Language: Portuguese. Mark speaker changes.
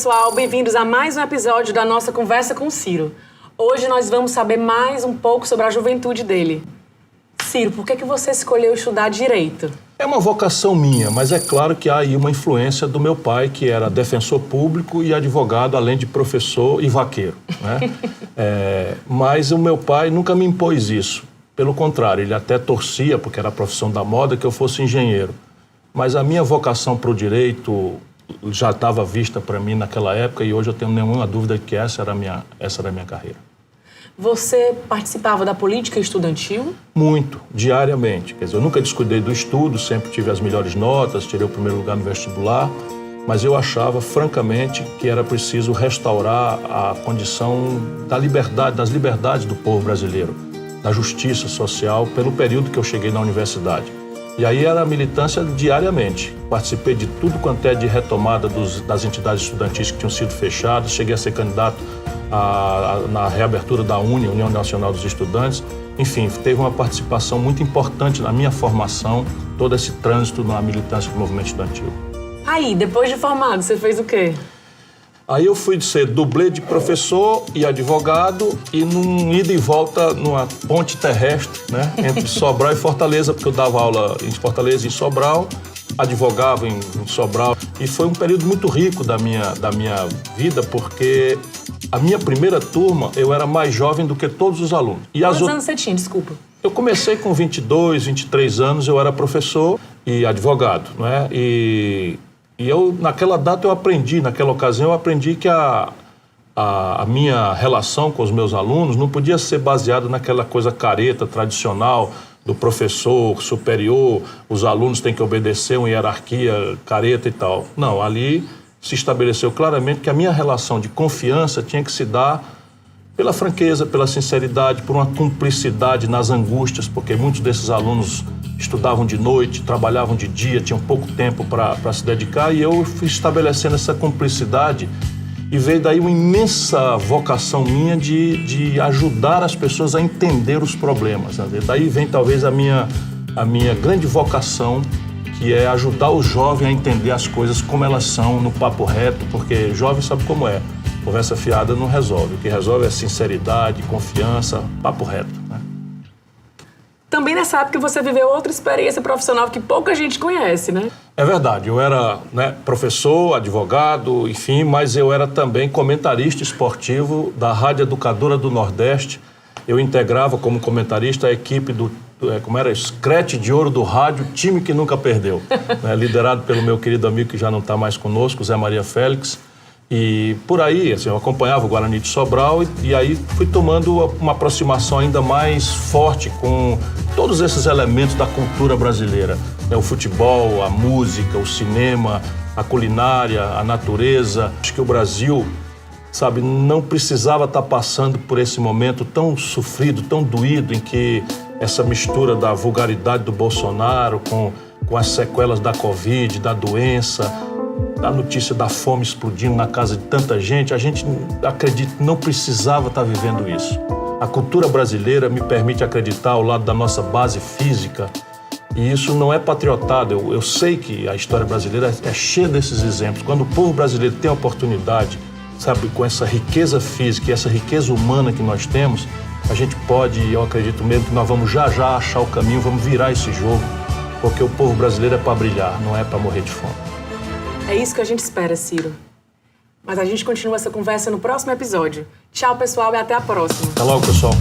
Speaker 1: pessoal, bem-vindos a mais um episódio da nossa Conversa com Ciro. Hoje nós vamos saber mais um pouco sobre a juventude dele. Ciro, por que você escolheu estudar Direito?
Speaker 2: É uma vocação minha, mas é claro que há aí uma influência do meu pai, que era defensor público e advogado, além de professor e vaqueiro, né? Mas o meu pai nunca me impôs isso. Pelo contrário, ele até torcia, porque era a profissão da moda, que eu fosse engenheiro. Mas a minha vocação para o direito já estava vista para mim naquela época e hoje eu tenho nenhuma dúvida de que essa era a minha carreira.
Speaker 1: Você participava da política estudantil?
Speaker 2: Muito, diariamente. Quer dizer, eu nunca descuidei do estudo, sempre tive as melhores notas, tirei o primeiro lugar no vestibular, mas eu achava, francamente, que era preciso restaurar a condição da liberdade, das liberdades do povo brasileiro, da justiça social, pelo período que eu cheguei na universidade. E aí era a militância diariamente. Participei de tudo quanto é de retomada das entidades estudantis que tinham sido fechadas. Cheguei a ser candidato na reabertura da UNE, União Nacional dos Estudantes. Enfim, teve uma participação muito importante na minha formação, todo esse trânsito na militância do movimento estudantil.
Speaker 1: Aí, depois de formado, você fez o quê?
Speaker 2: Aí eu fui de ser dublê de professor e advogado e num ida e volta numa ponte terrestre, né, entre Sobral e Fortaleza, porque eu dava aula em Fortaleza e em Sobral, advogava em Sobral. E foi um período muito rico da minha vida, porque a minha primeira turma eu era mais jovem do que todos os alunos.
Speaker 1: Quantos anos você tinha, desculpa?
Speaker 2: Eu comecei com 22, 23 anos, eu era professor e advogado, não é? E eu, naquela data, naquela ocasião, eu aprendi que a minha relação com os meus alunos não podia ser baseada naquela coisa careta, tradicional, do professor superior, os alunos têm que obedecer uma hierarquia careta e tal. Não, ali se estabeleceu claramente que a minha relação de confiança tinha que se dar pela franqueza, pela sinceridade, por uma cumplicidade nas angústias, porque muitos desses alunos estudavam de noite, trabalhavam de dia, tinham pouco tempo para se dedicar, e eu fui estabelecendo essa cumplicidade e veio daí uma imensa vocação minha de ajudar as pessoas a entender os problemas, né? Daí vem talvez a minha grande vocação, que é ajudar o jovem a entender as coisas como elas são, no papo reto, porque jovem sabe como é. Conversa fiada não resolve. O que resolve é sinceridade, confiança, papo reto, né?
Speaker 1: Também nessa época você viveu outra experiência profissional que pouca gente conhece, né?
Speaker 2: É verdade, eu era, né, professor, advogado, enfim, mas eu era também comentarista esportivo da Rádio Educadora do Nordeste. Eu integrava como comentarista a equipe como era, Scratch de Ouro do Rádio, time que nunca perdeu, né, liderado pelo meu querido amigo que já não está mais conosco, Zé Maria Félix. E por aí, assim, eu acompanhava o Guarani de Sobral e aí fui tomando uma aproximação ainda mais forte com todos esses elementos da cultura brasileira, né? O futebol, a música, o cinema, a culinária, a natureza. Acho que o Brasil, sabe, não precisava estar passando por esse momento tão sofrido, tão doído, em que essa mistura da vulgaridade do Bolsonaro com as sequelas da Covid, da doença, a notícia da fome explodindo na casa de tanta gente, a gente, acredito, não precisava estar vivendo isso. A cultura brasileira me permite acreditar ao lado da nossa base física, e isso não é patriotado. Eu sei que a história brasileira é cheia desses exemplos. Quando o povo brasileiro tem a oportunidade, sabe, com essa riqueza física e essa riqueza humana que nós temos, a gente pode, eu acredito mesmo que nós vamos já achar o caminho, vamos virar esse jogo, porque o povo brasileiro é para brilhar, não é para morrer de fome.
Speaker 1: É isso que a gente espera, Ciro. Mas a gente continua essa conversa no próximo episódio. Tchau, pessoal, e até a próxima.
Speaker 2: Até logo, pessoal.